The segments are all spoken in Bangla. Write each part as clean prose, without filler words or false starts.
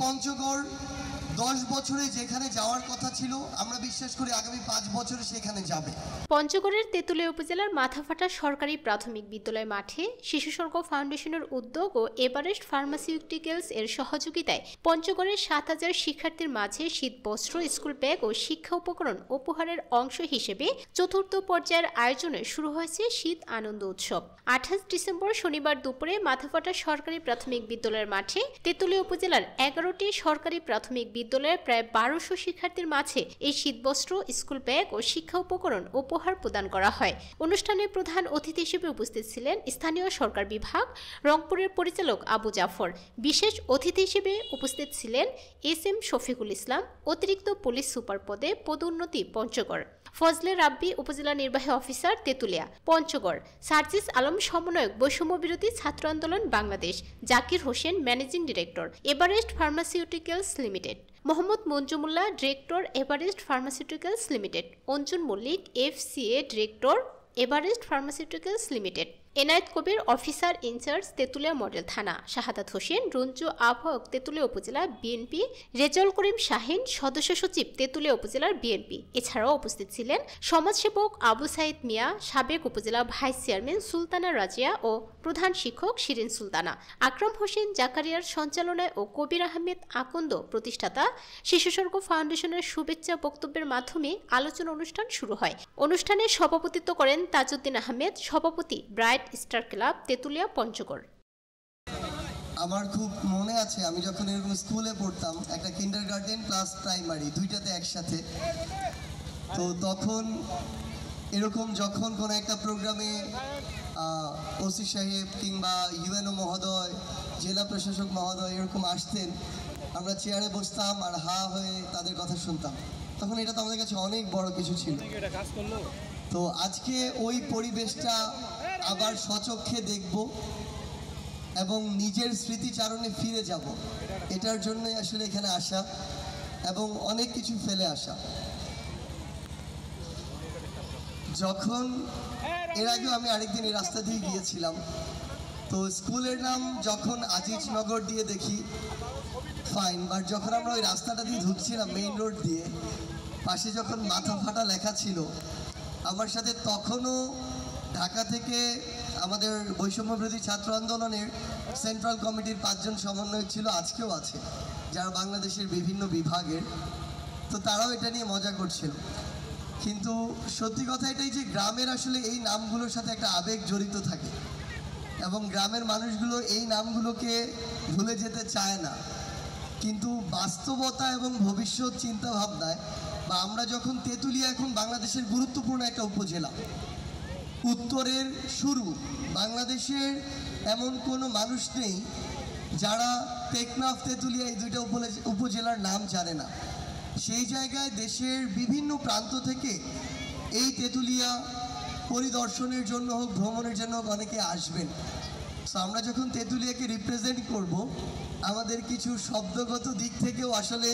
পঞ্চগড় 10 বছরে যেখানে যাওয়ার কথা ছিল আমরা বিশ্বাস করি আগামী 5 বছরে সেখানে যাবে। পঞ্চগড়ের তেঁতুলিয়া উপজেলার মাথাফাটা সরকারি প্রাথমিক বিদ্যালয় মাঠে শিশু স্বর্গ ফাউন্ডেশনের উদ্যোগ ও এভারেস্ট ফার্মাসিউটিক্যালস এর সহযোগিতায় পঞ্চগড়ের 7000 শিক্ষার্থীর মাঝে শীতবস্ত্র, স্কুল ব্যাগ ও শিক্ষা উপকরণ উপহারের অংশ হিসেবে চতুর্থ পর্যায়ের আয়োজনে শুরু হয়েছে শীত আনন্দ উৎসব। 28 ডিসেম্বর শনিবার দুপুরে মাথাফাটা সরকারি প্রাথমিক বিদ্যালয়ের মাঠে তেঁতুলিয়া উপজেলার 11টি সরকারি প্রাথমিক বিদ্যালয়ের প্রায় 1200 শিক্ষার্থীর মাঝে এই শীতবস্ত্র, স্কুল ব্যাগ ও শিক্ষা উপকরণ উপহার প্রদান করা হয়। অনুষ্ঠানে প্রধান অতিথি হিসেবে উপস্থিত ছিলেন স্থানীয় সরকার বিভাগ রংপুরের পরিচালক আবু জাফর। বিশেষ অতিথি হিসেবে উপস্থিত ছিলেন এস.এম. শফিকুল ইসলাম, অতিরিক্ত পুলিশ সুপার পদে পদোন্নতি পঞ্চগড়, ফজলে রাব্বি উপজেলা নির্বাহী অফিসার তেঁতুলিয়া পঞ্চগড়, সার্জিস আলম সমন্বয়ক বৈষম্য বিরোধী ছাত্র আন্দোলন Bangladesh, Zakir Hossain managing director Everest pharmaceuticals limited, Mohammad Manjumullah director Everest pharmaceuticals limited, Anjun Mallik FCA director Everest pharmaceuticals limited, Enayet Kabir officer in charge Tetulia model Thana, Shahadat Hossain Ranju আহ্বায়ক তেঁতুলিয়া উপজেলা বিএনপি, রেজাউল করিম শাহিন সদস্য সচিব তেঁতুলিয়া উপজেলার বিএনপি। এছাড়াও উপস্থিত ছিলেন সমাজসেবক আবু সাইদ মিয়া, সাবেক উপজেলা ভাইস চেয়ারম্যান সুলতানা রাজিয়া ও প্রধান শিক্ষক শিরিন সুলতানা, আকরাম হোসেন জাকারিয়ার সঞ্চালনায় ও কবির আহমেদ আকন্দ প্রতিষ্ঠাতা শিশু স্বর্গ ফাউন্ডেশনের শুভেচ্ছা বক্তব্যের মাধ্যমে আলোচনা অনুষ্ঠান শুরু হয়। অনুষ্ঠানে সভাপতিত্ব করেন তাজউদ্দিন আহমেদ, সভাপতি bright star club Tetulia Panchagarh. আমার খুব মনে আছে আমি যখন এরকম স্কুলে পড়তাম, একটা কিন্ডারগার্টেন প্লাস প্রাইমারি দুইটাতে একসাথে, তো তখন এরকম যখন কোনো একটা প্রোগ্রামে ওসি সাহেব কিংবা ইউএনও মহোদয়, জেলা প্রশাসক মহোদয় এরকম আসতেন, আমরা চেয়ারে বসতাম আর হা হয়ে তাদের কথা শুনতাম। তখন এটা তো আমাদের কাছে অনেক বড় কিছু ছিল। তো আজকে ওই পরিবেশটা আবার স্বচক্ষে দেখব এবং নিজের স্মৃতিচারণে ফিরে যাব, এটার জন্যই আসলে এখানে আসা এবং অনেক কিছু ফেলে আসা। যখন এর আগেও আমি আরেকদিন এই রাস্তা দিয়ে গিয়েছিলাম, তো স্কুলের নাম যখন আজিজনগর দিয়ে দেখি ফাইন, বাট যখন আমরা ওই রাস্তাটা দিয়ে ঢুকছিলাম মেইন রোড দিয়ে, পাশে যখন মাথাফাটা লেখা ছিল, আমার সাথে তখনও ঢাকা থেকে আমাদের বৈষম্য বিরোধী ছাত্র আন্দোলনের সেন্ট্রাল কমিটির 5 জন সমন্বয়ক ছিল, আজকেও আছে, যারা বাংলাদেশের বিভিন্ন বিভাগের, তো তারাও এটা নিয়ে মজা করছিল। কিন্তু সত্যি কথা এটাই যে গ্রামের আসলে এই নামগুলোর সাথে একটা আবেগ জড়িত থাকে এবং গ্রামের মানুষগুলো এই নামগুলোকে ভুলে যেতে চায় না। কিন্তু বাস্তবতা এবং ভবিষ্যৎ চিন্তা ভাবনায় বা আমরা যখন তেঁতুলিয়া এখন বাংলাদেশের গুরুত্বপূর্ণ একটা উপজেলা, উত্তরের শুরু, বাংলাদেশের এমন কোনো মানুষ নেই যারা টেকনাফ তেঁতুলিয়া এই দুইটা উপজেলার নাম জানে না। সেই জায়গায় দেশের বিভিন্ন প্রান্ত থেকে এই তেঁতুলিয়া পরিদর্শনের জন্য হোক, ভ্রমণের জন্য হোক, অনেকে আসবেন। সো আমরা যখন তেঁতুলিয়াকে রিপ্রেজেন্ট করব, আমাদের কিছু শব্দগত দিক থেকেও আসলে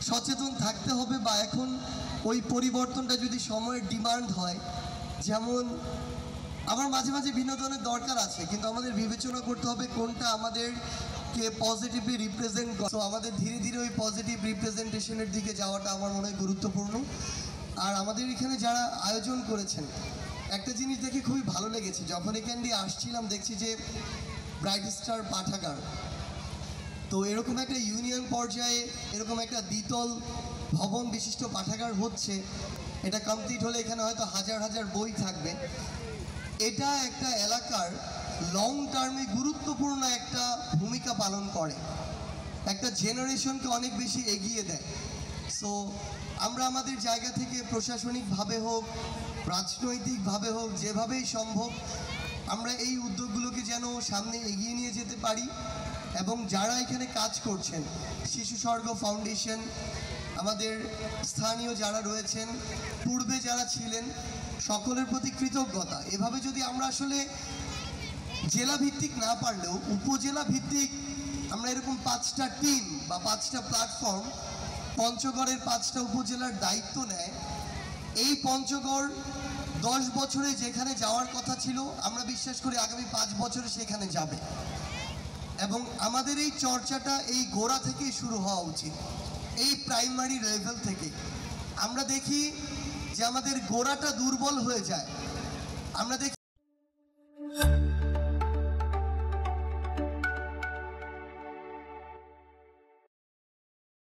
সচেতন থাকতে হবে, বা এখন ওই পরিবর্তনটা যদি সময়ের ডিমান্ড হয়, যেমন আমার মাঝে মাঝে বিনোদনের দরকার আছে, কিন্তু আমাদের বিবেচনা করতে হবে কোনটা আমাদেরকে পজিটিভলি রিপ্রেজেন্ট করে। তো আমাদের ধীরে ধীরে ওই পজিটিভ রিপ্রেজেন্টেশনের দিকে যাওয়াটা আমার মনে হয় গুরুত্বপূর্ণ। আর আমাদের এখানে যারা আয়োজন করেছেন, একটা জিনিস দেখে খুবই ভালো লেগেছে, যখন এখান দিয়ে আসছিলাম দেখছি যে ব্রাইট স্টার পাঠাগার, তো এরকম একটা ইউনিয়ন পর্যায়ে এরকম একটা দ্বিতল ভবন বিশিষ্ট পাঠাগার হচ্ছে। এটা কমপ্লিট হলে এখানে হয়তো হাজার হাজার বই থাকবে। এটা একটা এলাকার লং টার্মে গুরুত্বপূর্ণ একটা ভূমিকা পালন করে, একটা জেনারেশনকে অনেক বেশি এগিয়ে দেয়। সো আমরা আমাদের জায়গা থেকে প্রশাসনিকভাবে হোক, রাজনৈতিকভাবে হোক, যেভাবেই সম্ভব আমরা এই উদ্যোগগুলোকে যেন সামনে এগিয়ে নিয়ে যেতে পারি। এবং যারা এখানে কাজ করছেন, শিশু স্বর্গ ফাউন্ডেশন, আমাদের স্থানীয় যারা রয়েছেন, পূর্বে যারা ছিলেন, সকলের প্রতি কৃতজ্ঞতা। এভাবে যদি আমরা আসলে জেলা ভিত্তিক না পারলেও উপজেলা ভিত্তিক আমরা এরকম 5টা টিম বা 5টা প্ল্যাটফর্ম পঞ্চগড়ের 5টা উপজেলার দায়িত্ব নেয়, এই পঞ্চগড় 10 বছরে যেখানে যাওয়ার কথা ছিল আমরা বিশ্বাস করি আগামী 5 বছরে সেখানে যাবে। এবং আমাদের এই চর্চাটা এই গোড়া থেকেই শুরু হওয়া উচিত, এই প্রাইমারি লেভেল থেকে। আমরা দেখি যে আমাদের গোড়াটা দুর্বল হয়ে যায়, আমরা দেখি